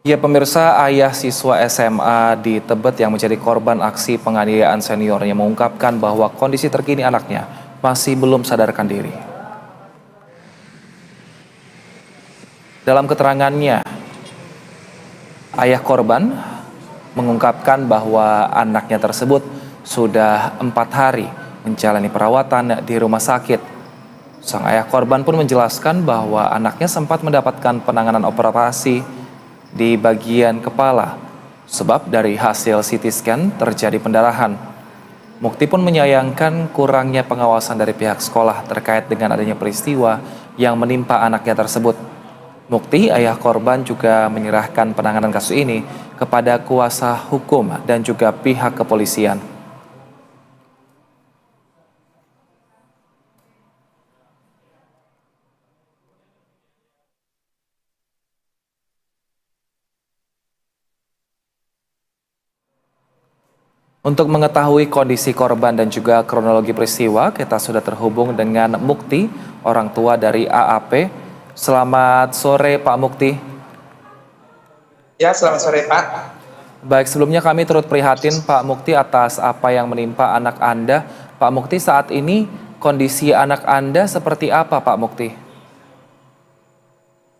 Ya pemirsa, ayah siswa SMA di Tebet yang menjadi korban aksi penganiayaan seniornya mengungkapkan bahwa kondisi terkini anaknya masih belum sadarkan diri. Dalam keterangannya, ayah korban mengungkapkan bahwa anaknya tersebut sudah 4 hari menjalani perawatan di rumah sakit. Sang ayah korban pun menjelaskan bahwa anaknya sempat mendapatkan penanganan operasi di bagian kepala. Sebab dari hasil CT scan terjadi pendarahan. Mukti pun menyayangkan kurangnya pengawasan dari pihak sekolah terkait dengan adanya peristiwa yang menimpa anaknya tersebut. Mukti, ayah korban juga menyerahkan penanganan kasus ini kepada kuasa hukum dan juga pihak kepolisian. Untuk mengetahui kondisi korban dan juga kronologi peristiwa, kita sudah terhubung dengan Mukti, orang tua dari AAP. Selamat sore Pak Mukti. Ya, selamat sore Pak. Baik, sebelumnya kami turut prihatin Pak Mukti atas apa yang menimpa anak Anda. Pak Mukti, saat ini kondisi anak Anda seperti apa Pak Mukti?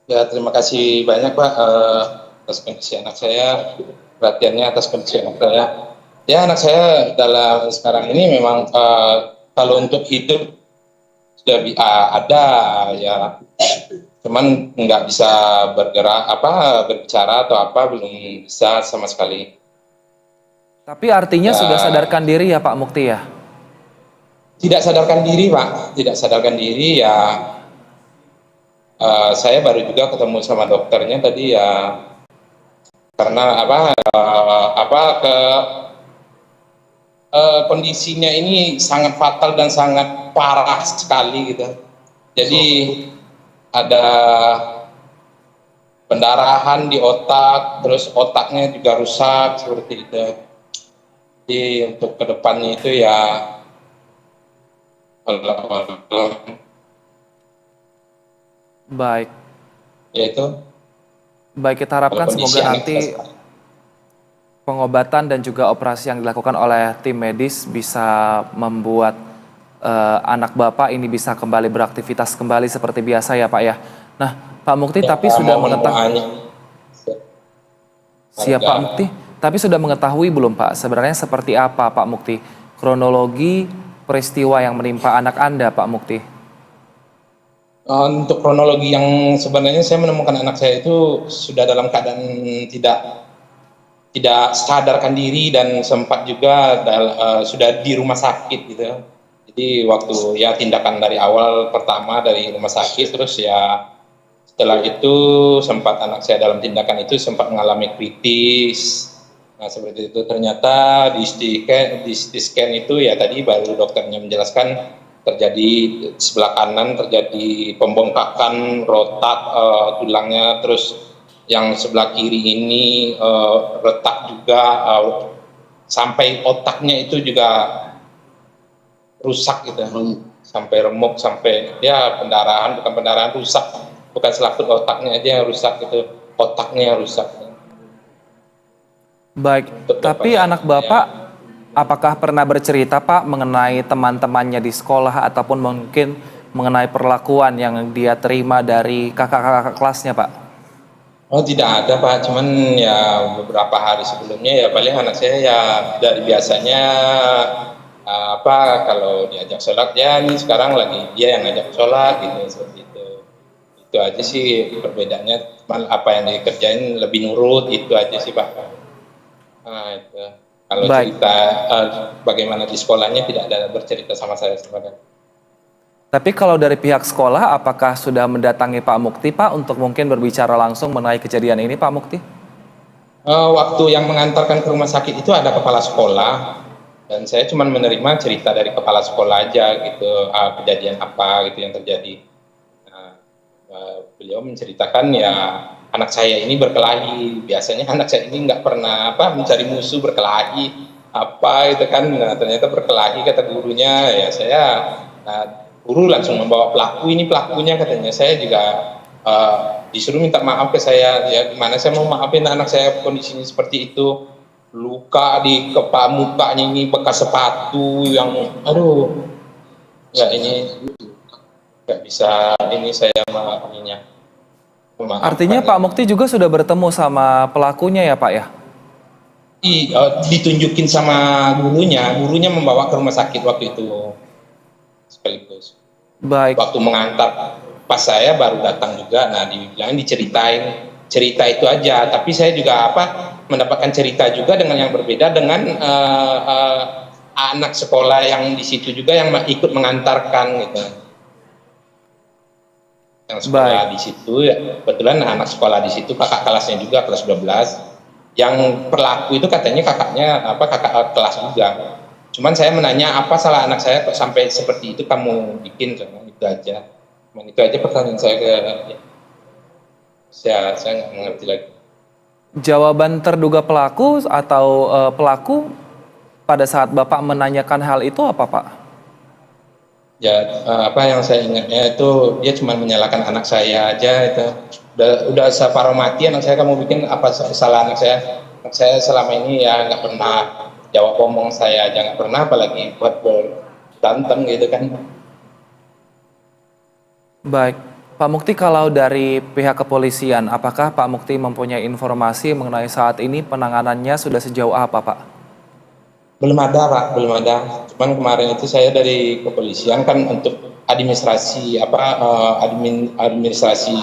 Ya, terima kasih banyak Pak atas kondisi anak saya, perhatiannya atas kondisi anak saya. Ya, anak saya dalam sekarang ini memang kalau untuk hidup sudah ada ya, cuman nggak bisa bergerak berbicara atau apa, belum bisa sama sekali. Tapi artinya Ya, sudah sadarkan diri ya Pak Mukti ya? tidak sadarkan diri Pak, tidak sadarkan diri ya. Saya baru juga ketemu sama dokternya tadi ya, karena kondisinya ini sangat fatal dan sangat parah sekali gitu. Jadi ada pendarahan di otak, terus otaknya juga rusak seperti itu. Jadi untuk kedepannya itu ya Baik, yaitu kita harapkan kondisi semoga anak kita nanti sekarang. pengobatan dan juga operasi yang dilakukan oleh tim medis bisa membuat anak Bapak ini bisa kembali beraktivitas kembali seperti biasa ya Pak ya. Nah Pak Mukti, Ya, tapi sudah mohon mengetahui, doanya. siap Pak Mukti, tapi sudah mengetahui belum Pak sebenarnya seperti apa Pak Mukti kronologi peristiwa yang menimpa anak Anda Pak Mukti? Untuk kronologi yang sebenarnya saya menemukan anak saya itu sudah dalam keadaan tidak sadarkan diri dan sempat juga sudah di rumah sakit gitu. Jadi waktu ya tindakan dari awal pertama dari rumah sakit, terus ya setelah itu sempat anak saya dalam tindakan itu sempat mengalami kritis. Nah seperti itu, ternyata di CT scan itu ya tadi baru dokternya menjelaskan terjadi sebelah kanan terjadi pembengkakan rotak tulangnya, terus yang sebelah kiri ini retak juga, sampai otaknya itu juga rusak gitu, sampai remuk, sampai ya pendarahan, bukan pendarahan, rusak, bukan selaput otaknya aja yang rusak gitu, otaknya yang rusak. Baik, tapi anak Bapak apakah pernah bercerita Pak mengenai teman-temannya di sekolah ataupun mungkin mengenai perlakuan yang dia terima dari kakak-kakak kelasnya Pak? Oh tidak ada Pak, cuman ya beberapa hari sebelumnya ya paling anak saya ya dari biasanya kalau diajak sholat ya ini sekarang lagi dia yang ngajak sholat gitu, seperti itu aja sih perbedaannya. Cuman apa yang dikerjain lebih nurut, itu aja sih Pak. Nah, itu. Kalau Baik, cerita bagaimana di sekolahnya tidak ada bercerita sama saya sebenarnya. tapi kalau dari pihak sekolah apakah sudah mendatangi Pak Mukti Pak untuk mungkin berbicara langsung mengenai kejadian ini Pak Mukti? Waktu yang mengantarkan ke rumah sakit itu ada kepala sekolah, dan saya cuma menerima cerita dari kepala sekolah aja gitu, kejadian apa gitu yang terjadi. Nah, beliau menceritakan ya anak saya ini berkelahi, biasanya anak saya ini nggak pernah mencari musuh, berkelahi apa itu kan. Nah, ternyata berkelahi kata gurunya ya. Guru langsung membawa pelaku, ini pelakunya katanya. Saya juga disuruh minta maaf ke saya. Ya gimana saya mau maafin anak saya kondisinya seperti itu, luka di kepala, mukanya ini bekas sepatu yang aduh, ya ini nggak bisa ini saya maafinnya. Artinya Pak Mukti juga sudah bertemu sama pelakunya ya Pak ya? Ditunjukin sama gurunya membawa ke rumah sakit waktu itu sekaligus. Baik. Waktu mengantar pas saya baru datang juga, nah dibilang diceritain cerita itu aja, tapi saya juga mendapatkan cerita juga dengan yang berbeda dengan anak sekolah yang di situ juga yang ikut mengantarkan gitu. Yang sekolah di situ ya, kebetulan anak sekolah di situ kakak kelasnya juga kelas 12. Yang pelaku itu katanya kakak kelas juga. Cuman saya menanya apa salah anak saya kok sampai seperti itu kamu bikin, itu aja. Itu aja pertanyaan saya ke saya nggak mengerti lagi. Jawaban terduga pelaku atau pelaku pada saat Bapak menanyakan hal itu apa Pak? Ya apa yang saya ingatnya itu dia cuma menyalahkan anak saya aja itu. Udah separuh mati anak saya, kamu bikin apa salah anak saya selama ini ya nggak pernah jawab omong saya aja nggak pernah, apalagi buat berantem gitu kan. Baik, Pak Mukti, kalau dari pihak kepolisian, apakah Pak Mukti mempunyai informasi mengenai saat ini penanganannya sudah sejauh apa Pak? Belum ada Pak, belum ada. Cuman kemarin itu saya dari kepolisian kan untuk administrasi administrasi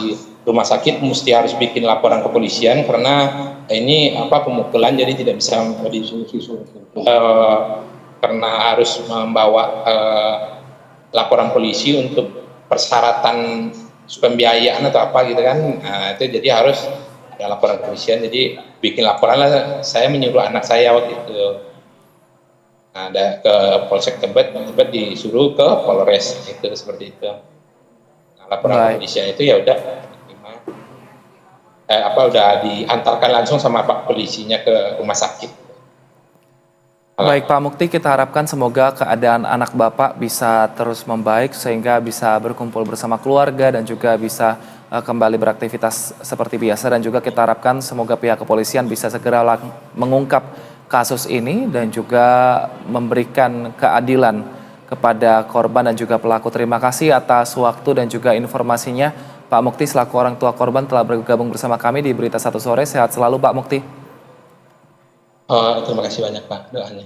rumah sakit mesti harus bikin laporan kepolisian karena ini pemukulan, jadi tidak bisa karena harus membawa laporan polisi untuk persyaratan pembiayaan atau apa gitu kan. Nah, itu jadi harus ada laporan kepolisian, jadi bikin laporan lah. Saya menyuruh anak saya waktu itu. Nah, ada ke Polsek Tebet disuruh ke Polres itu seperti itu. Nah, laporan kepolisian itu ya udah udah diantarkan langsung sama Pak polisinya ke rumah sakit. Baik Pak Mukti, kita harapkan semoga keadaan anak Bapak bisa terus membaik sehingga bisa berkumpul bersama keluarga dan juga bisa kembali beraktivitas seperti biasa, dan juga kita harapkan semoga pihak kepolisian bisa segera mengungkap kasus ini dan juga memberikan keadilan kepada korban dan juga pelaku. Terima kasih atas waktu dan juga informasinya. Pak Mukti selaku orang tua korban telah bergabung bersama kami di Berita Satu Sore. Sehat selalu Pak Mukti. Terima kasih banyak Pak doanya.